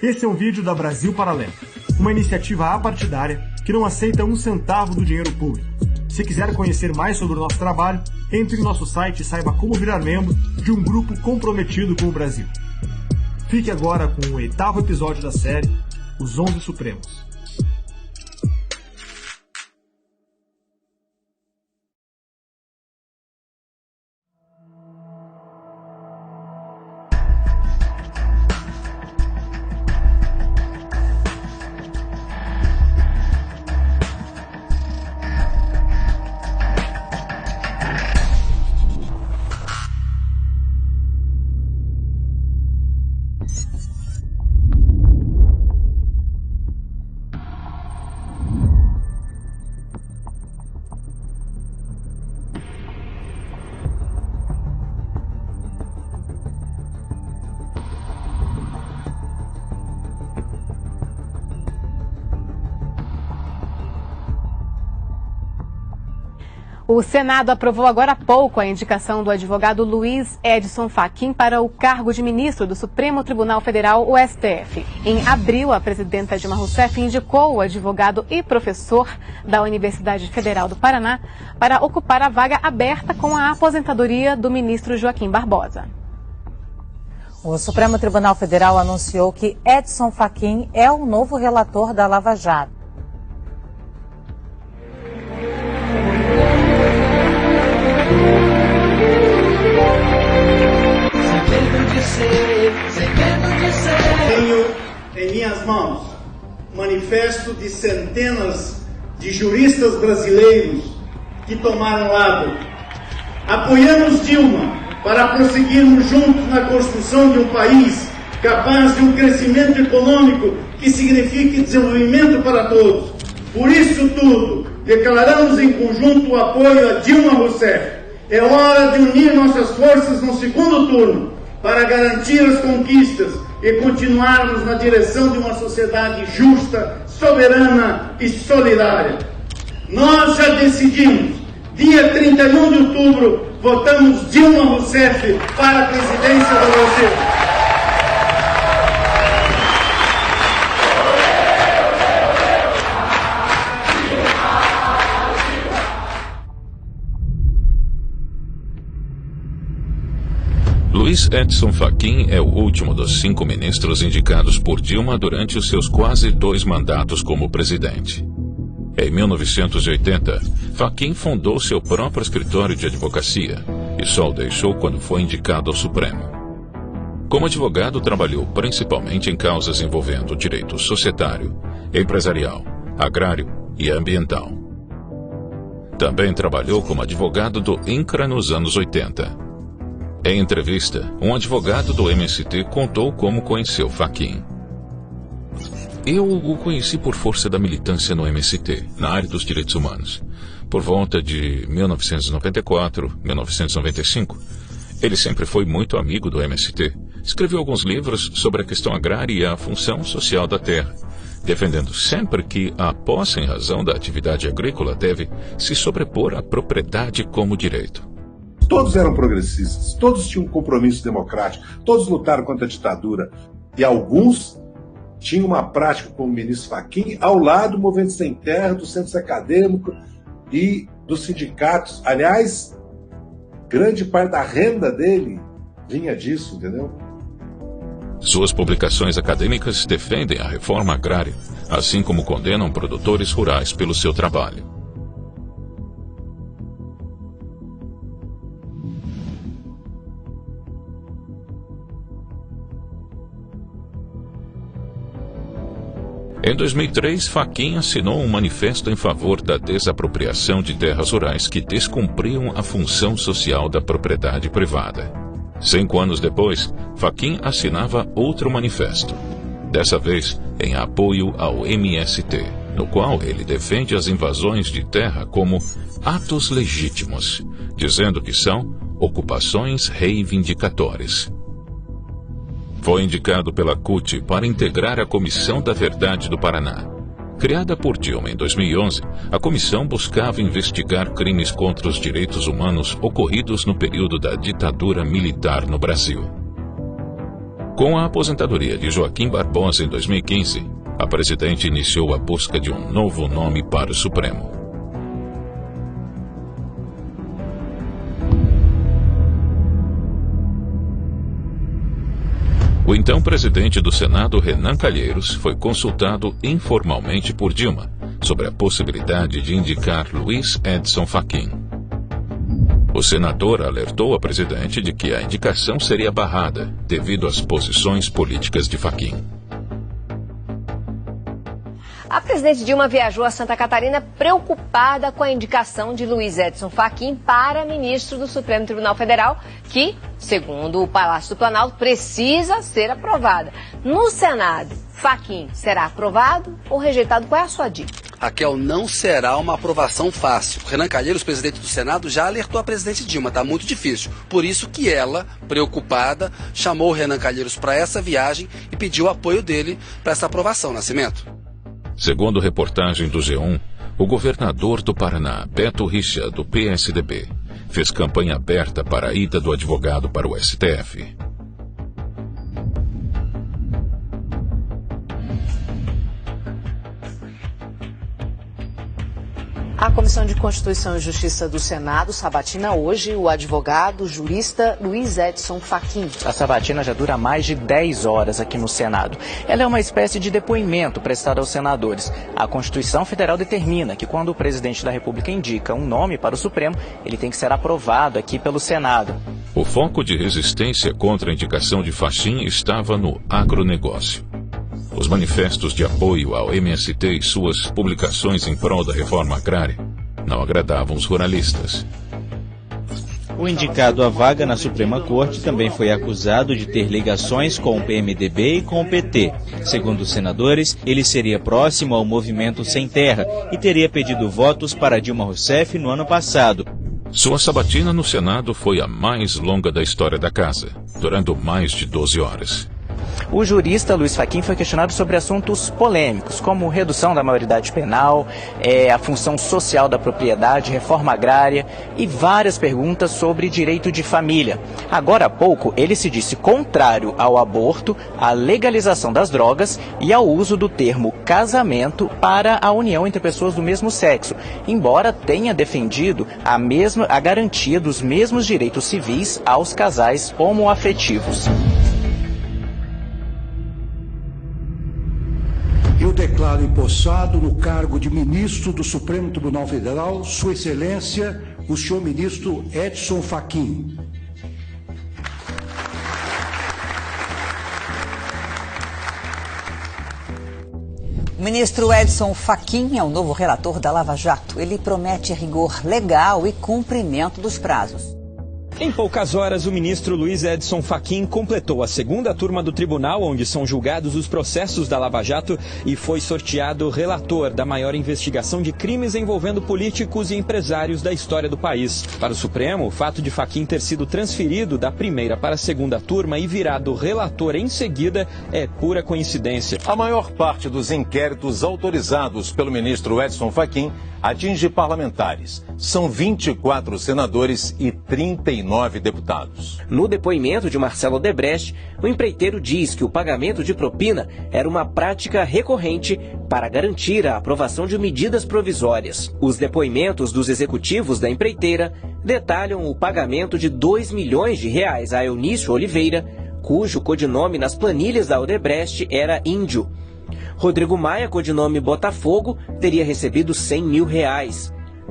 Esse é um vídeo da Brasil Paralelo, uma iniciativa apartidária que não aceita um centavo do dinheiro público. Se quiser conhecer mais sobre o nosso trabalho, entre em nosso site e saiba como virar membro de um grupo comprometido com o Brasil. Fique agora com o 8º episódio da série, Os 11 Supremos. O Senado aprovou agora há pouco a indicação do advogado Luiz Edson Fachin para o cargo de ministro do Supremo Tribunal Federal, o STF. Em abril, a presidenta Dilma Rousseff indicou o advogado e professor da Universidade Federal do Paraná para ocupar a vaga aberta com a aposentadoria do ministro Joaquim Barbosa. O Supremo Tribunal Federal anunciou que Edson Fachin é o novo relator da Lava Jato. Tenho em minhas mãos um manifesto de centenas de juristas brasileiros que tomaram lado. Apoiamos Dilma para prosseguirmos juntos na construção de um país capaz de um crescimento econômico que signifique desenvolvimento para todos. Por isso tudo, declaramos em conjunto o apoio a Dilma Rousseff. É hora de unir nossas forças no segundo turno para garantir as conquistas e continuarmos na direção de uma sociedade justa, soberana e solidária. Nós já decidimos, dia 31 de outubro, votamos Dilma Rousseff para a presidência do Brasil. Luiz Edson Fachin é o último dos 5 ministros indicados por Dilma durante os seus quase 2 mandatos como presidente. Em 1980, Fachin fundou seu próprio escritório de advocacia e só o deixou quando foi indicado ao Supremo. Como advogado, trabalhou principalmente em causas envolvendo direito societário, empresarial, agrário e ambiental. Também trabalhou como advogado do INCRA nos anos 80. Em entrevista, um advogado do MST contou como conheceu Fachin. Eu o conheci por força da militância no MST, na área dos direitos humanos. Por volta de 1994, 1995, ele sempre foi muito amigo do MST. Escreveu alguns livros sobre a questão agrária e a função social da terra, defendendo sempre que a posse em razão da atividade agrícola deve se sobrepor à propriedade como direito. Todos eram progressistas, todos tinham um compromisso democrático, todos lutaram contra a ditadura. E alguns tinham uma prática como o ministro Fachin ao lado do Movimento Sem Terra, dos centros acadêmicos e dos sindicatos. Aliás, grande parte da renda dele vinha disso, entendeu? Suas publicações acadêmicas defendem a reforma agrária, assim como condenam produtores rurais pelo seu trabalho. Em 2003, Fachin assinou um manifesto em favor da desapropriação de terras rurais que descumpriam a função social da propriedade privada. 5 anos depois, Fachin assinava outro manifesto, dessa vez em apoio ao MST, no qual ele defende as invasões de terra como atos legítimos, dizendo que são ocupações reivindicatórias. Foi indicado pela CUT para integrar a Comissão da Verdade do Paraná. Criada por Dilma em 2011, a comissão buscava investigar crimes contra os direitos humanos ocorridos no período da ditadura militar no Brasil. Com a aposentadoria de Joaquim Barbosa em 2015, a presidente iniciou a busca de um novo nome para o Supremo. O então presidente do Senado, Renan Calheiros, foi consultado informalmente por Dilma sobre a possibilidade de indicar Luiz Edson Fachin. O senador alertou a presidente de que a indicação seria barrada devido às posições políticas de Fachin. A presidente Dilma viajou a Santa Catarina preocupada com a indicação de Luiz Edson Fachin para ministro do Supremo Tribunal Federal, que, segundo o Palácio do Planalto, precisa ser aprovada. No Senado, Fachin será aprovado ou rejeitado? Qual é a sua dica? Raquel, não será uma aprovação fácil. Renan Calheiros, presidente do Senado, já alertou a presidente Dilma, está muito difícil. Por isso que ela, preocupada, chamou o Renan Calheiros para essa viagem e pediu o apoio dele para essa aprovação. Nascimento. Segundo reportagem do G1, o governador do Paraná, Beto Richa, do PSDB, fez campanha aberta para a ida do advogado para o STF. A Comissão de Constituição e Justiça do Senado sabatina hoje o advogado jurista Luiz Edson Fachin. A sabatina já dura mais de 10 horas aqui no Senado. Ela é uma espécie de depoimento prestado aos senadores. A Constituição Federal determina que quando o presidente da República indica um nome para o Supremo, ele tem que ser aprovado aqui pelo Senado. O foco de resistência contra a indicação de Fachin estava no agronegócio. Os manifestos de apoio ao MST e suas publicações em prol da reforma agrária não agradavam os ruralistas. O indicado à vaga na Suprema Corte também foi acusado de ter ligações com o PMDB e com o PT. Segundo os senadores, ele seria próximo ao movimento Sem Terra e teria pedido votos para Dilma Rousseff no ano passado. Sua sabatina no Senado foi a mais longa da história da casa, durando mais de 12 horas. O jurista Luiz Fachin foi questionado sobre assuntos polêmicos, como redução da maioridade penal, a função social da propriedade, reforma agrária e várias perguntas sobre direito de família. Agora há pouco, ele se disse contrário ao aborto, à legalização das drogas e ao uso do termo casamento para a união entre pessoas do mesmo sexo, embora tenha defendido a garantia dos mesmos direitos civis aos casais homoafetivos. Eu declaro empossado no cargo de ministro do Supremo Tribunal Federal, Sua Excelência, o senhor ministro Edson Fachin. O ministro Edson Fachin é o novo relator da Lava Jato. Ele promete rigor legal e cumprimento dos prazos. Em poucas horas, o ministro Luiz Edson Fachin completou a segunda turma do tribunal, onde são julgados os processos da Lava Jato, e foi sorteado relator da maior investigação de crimes envolvendo políticos e empresários da história do país. Para o Supremo, o fato de Fachin ter sido transferido da primeira para a segunda turma e virado relator em seguida é pura coincidência. A maior parte dos inquéritos autorizados pelo ministro Edson Fachin atinge parlamentares. São 24 senadores e 39 deputados. No depoimento de Marcelo Odebrecht, o empreiteiro diz que o pagamento de propina era uma prática recorrente para garantir a aprovação de medidas provisórias. Os depoimentos dos executivos da empreiteira detalham o pagamento de R$2 milhões a Eunício Oliveira, cujo codinome nas planilhas da Odebrecht era Índio. Rodrigo Maia, codinome Botafogo, teria recebido R$100 mil.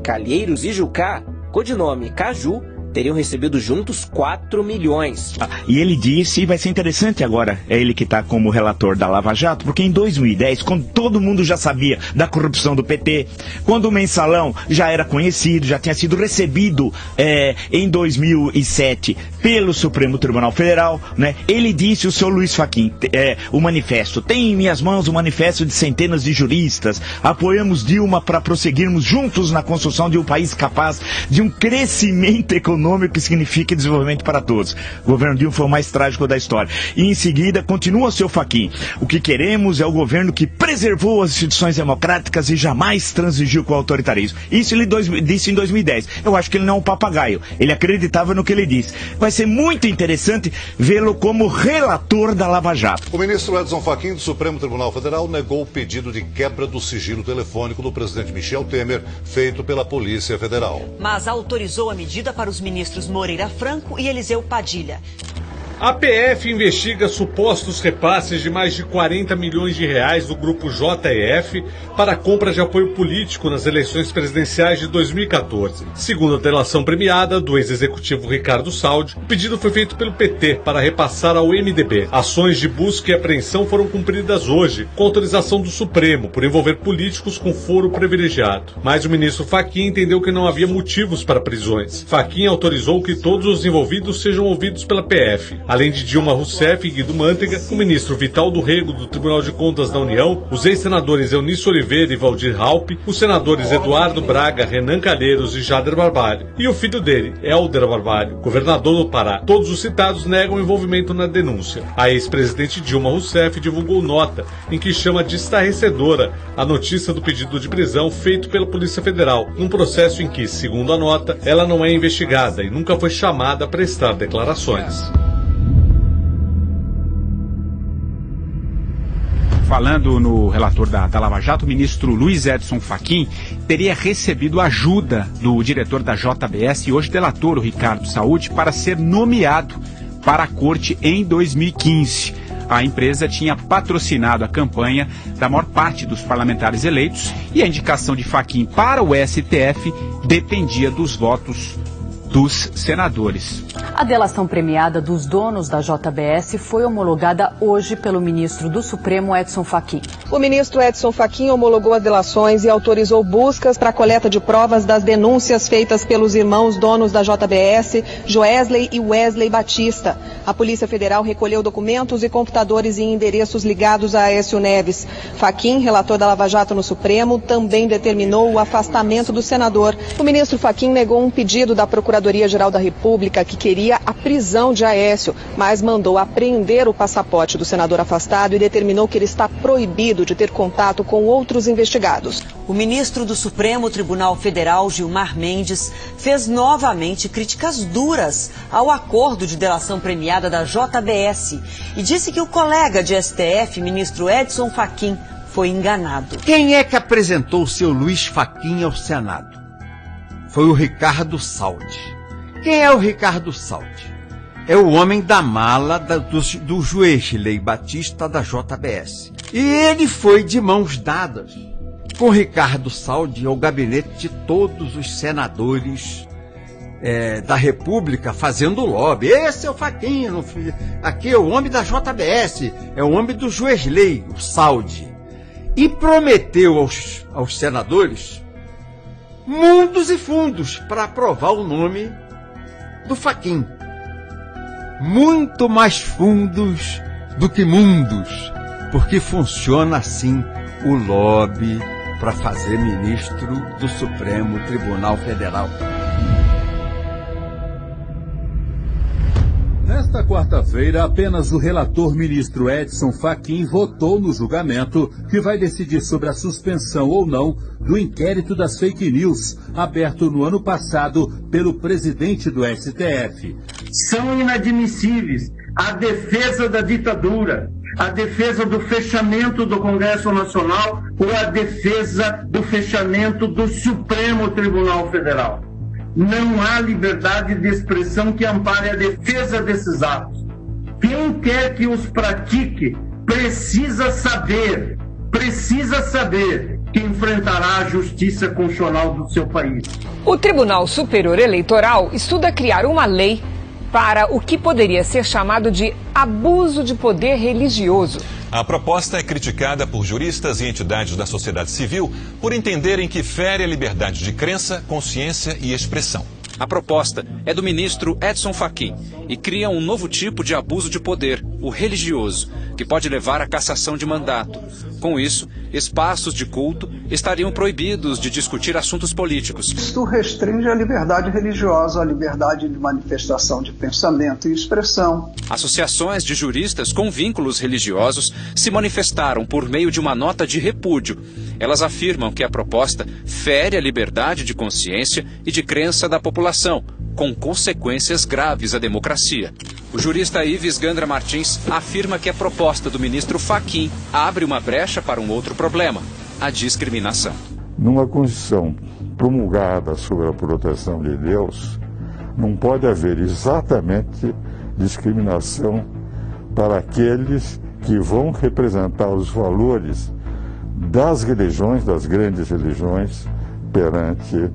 Calheiros e Jucá, codinome Caju, teriam recebido juntos 4 milhões. E ele disse, e vai ser interessante agora, é ele que está como relator da Lava Jato, porque em 2010, quando todo mundo já sabia da corrupção do PT, quando o mensalão já era conhecido, já tinha sido recebido em 2007 pelo Supremo Tribunal Federal, né, ele disse, o senhor Luiz Fachin, o manifesto, tem em minhas mãos o manifesto de centenas de juristas, apoiamos Dilma para prosseguirmos juntos na construção de um país capaz de um crescimento econômico econômico que significa desenvolvimento para todos. O governo Dilma foi o mais trágico da história. E em seguida, continua o seu Fachin. O que queremos é o governo que preservou as instituições democráticas e jamais transigiu com o autoritarismo. Isso ele disse em 2010. Eu acho que ele não é um papagaio. Ele acreditava no que ele disse. Vai ser muito interessante vê-lo como relator da Lava Jato. O ministro Edson Fachin do Supremo Tribunal Federal negou o pedido de quebra do sigilo telefônico do presidente Michel Temer, feito pela Polícia Federal. Mas autorizou a medida para os ministros Moreira Franco e Eliseu Padilha. A PF investiga supostos repasses de mais de 40 milhões de reais do grupo JEF para a compra de apoio político nas eleições presidenciais de 2014. Segundo a delação premiada do ex-executivo Ricardo Saldi, o pedido foi feito pelo PT para repassar ao MDB. Ações de busca e apreensão foram cumpridas hoje, com autorização do Supremo, por envolver políticos com foro privilegiado. Mas o ministro Fachin entendeu que não havia motivos para prisões. Fachin autorizou que todos os envolvidos sejam ouvidos pela PF. Além de Dilma Rousseff e Guido Mantega, o ministro Vital do Rego do Tribunal de Contas da União, os ex-senadores Eunice Oliveira e Valdir Raupp, os senadores Eduardo Braga, Renan Calheiros e Jader Barbalho, e o filho dele, Helder Barbalho, governador do Pará. Todos os citados negam envolvimento na denúncia. A ex-presidente Dilma Rousseff divulgou nota em que chama de estarrecedora a notícia do pedido de prisão feito pela Polícia Federal, num processo em que, segundo a nota, ela não é investigada e nunca foi chamada a prestar declarações. Falando no relator da Lava Jato, o ministro Luiz Edson Fachin teria recebido ajuda do diretor da JBS e hoje delator, o Ricardo Saúde, para ser nomeado para a corte em 2015. A empresa tinha patrocinado a campanha da maior parte dos parlamentares eleitos e a indicação de Fachin para o STF dependia dos votos dos senadores. A delação premiada dos donos da JBS foi homologada hoje pelo ministro do Supremo, Edson Fachin. O ministro Edson Fachin homologou as delações e autorizou buscas para a coleta de provas das denúncias feitas pelos irmãos donos da JBS, Joesley e Wesley Batista. A Polícia Federal recolheu documentos e computadores e endereços ligados a Aécio Neves. Fachin, relator da Lava Jato no Supremo, também determinou o afastamento do senador. O ministro Fachin negou um pedido da Procuradoria-Geral da República que queria a prisão de Aécio, mas mandou apreender o passaporte do senador afastado e determinou que ele está proibido de ter contato com outros investigados. O ministro do Supremo Tribunal Federal, Gilmar Mendes, fez novamente críticas duras ao acordo de delação premiada da JBS e disse que o colega de STF, ministro Edson Fachin, foi enganado. Quem é que apresentou o seu Luiz Fachin ao Senado? Foi o Ricardo Saldi. Quem é o Ricardo Saldi? É o homem da mala do Joesley Batista da JBS. E ele foi de mãos dadas com Ricardo Saldi ao gabinete de todos os senadores da República fazendo lobby. Esse é o Fachin, aqui é o homem da JBS, é o homem do Joesley, o Saldi. E prometeu aos senadores mundos e fundos para aprovar o nome do Fachin. Muito mais fundos do que mundos, porque funciona assim o lobby para fazer ministro do Supremo Tribunal Federal. Nesta quarta-feira, apenas o relator ministro Edson Fachin votou no julgamento que vai decidir sobre a suspensão ou não do inquérito das fake news, aberto no ano passado pelo presidente do STF. São inadmissíveis a defesa da ditadura, a defesa do fechamento do Congresso Nacional ou a defesa do fechamento do Supremo Tribunal Federal. Não há liberdade de expressão que ampare a defesa desses atos. Quem quer que os pratique precisa saber que enfrentará a justiça constitucional do seu país. O Tribunal Superior Eleitoral estuda criar uma lei para o que poderia ser chamado de abuso de poder religioso. A proposta é criticada por juristas e entidades da sociedade civil por entenderem que fere a liberdade de crença, consciência e expressão. A proposta é do ministro Edson Fachin e cria um novo tipo de abuso de poder, o religioso, que pode levar à cassação de mandato. Com isso, espaços de culto estariam proibidos de discutir assuntos políticos. Isto restringe a liberdade religiosa, a liberdade de manifestação de pensamento e expressão. Associações de juristas com vínculos religiosos se manifestaram por meio de uma nota de repúdio. Elas afirmam que a proposta fere a liberdade de consciência e de crença da população, com consequências graves à democracia. O jurista Ives Gandra Martins afirma que a proposta do ministro Fachin abre uma brecha para um outro problema, a discriminação. Numa Constituição promulgada sob a proteção de Deus, não pode haver exatamente discriminação para aqueles que vão representar os valores das religiões, das grandes religiões, perante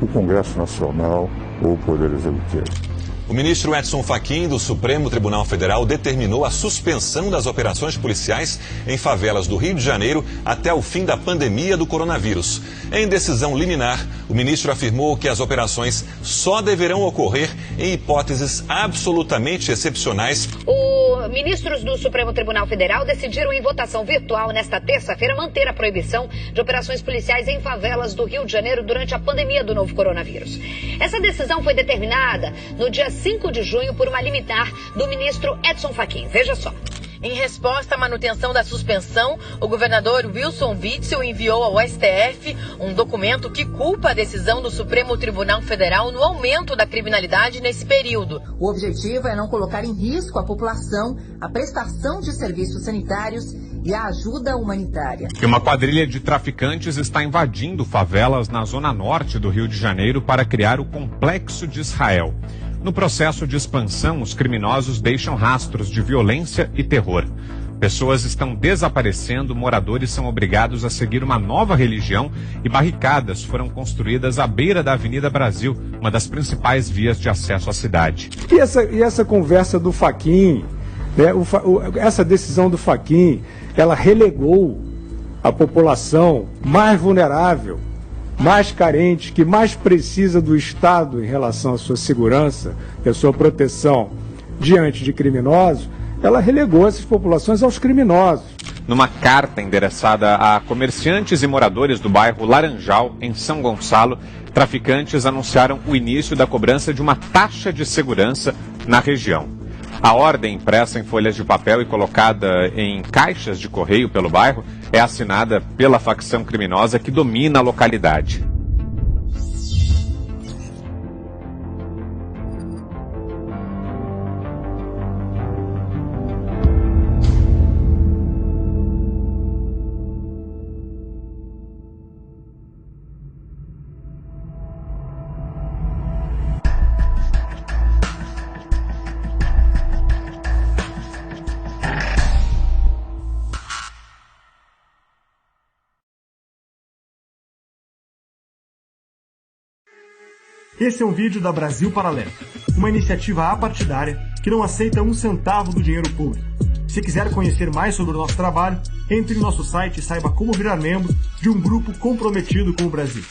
o Congresso Nacional ou o Poder Executivo. O ministro Edson Fachin, do Supremo Tribunal Federal, determinou a suspensão das operações policiais em favelas do Rio de Janeiro até o fim da pandemia do coronavírus. Em decisão liminar, o ministro afirmou que as operações só deverão ocorrer em hipóteses absolutamente excepcionais. Os ministros do Supremo Tribunal Federal decidiram em votação virtual nesta terça-feira manter a proibição de operações policiais em favelas do Rio de Janeiro durante a pandemia do novo coronavírus. Essa decisão foi determinada no dia 5 de junho por uma liminar do ministro Edson Fachin. Veja só. Em resposta à manutenção da suspensão, o governador Wilson Witzel enviou ao STF um documento que culpa a decisão do Supremo Tribunal Federal no aumento da criminalidade nesse período. O objetivo é não colocar em risco a população, a prestação de serviços sanitários e a ajuda humanitária. Que uma quadrilha de traficantes está invadindo favelas na zona norte do Rio de Janeiro para criar o Complexo de Israel. No processo de expansão, os criminosos deixam rastros de violência e terror. Pessoas estão desaparecendo, moradores são obrigados a seguir uma nova religião e barricadas foram construídas à beira da Avenida Brasil, uma das principais vias de acesso à cidade. E essa conversa do Fachin, né, essa decisão do Fachin, ela relegou a população mais vulnerável, mais carente, que mais precisa do Estado em relação à sua segurança e à sua proteção diante de criminosos, ela relegou essas populações aos criminosos. Numa carta endereçada a comerciantes e moradores do bairro Laranjal, em São Gonçalo, traficantes anunciaram o início da cobrança de uma taxa de segurança na região. A ordem, impressa em folhas de papel e colocada em caixas de correio pelo bairro, é assinada pela facção criminosa que domina a localidade. Esse é um vídeo da Brasil Paralelo, uma iniciativa apartidária que não aceita um centavo do dinheiro público. Se quiser conhecer mais sobre o nosso trabalho, entre no nosso site e saiba como virar membro de um grupo comprometido com o Brasil.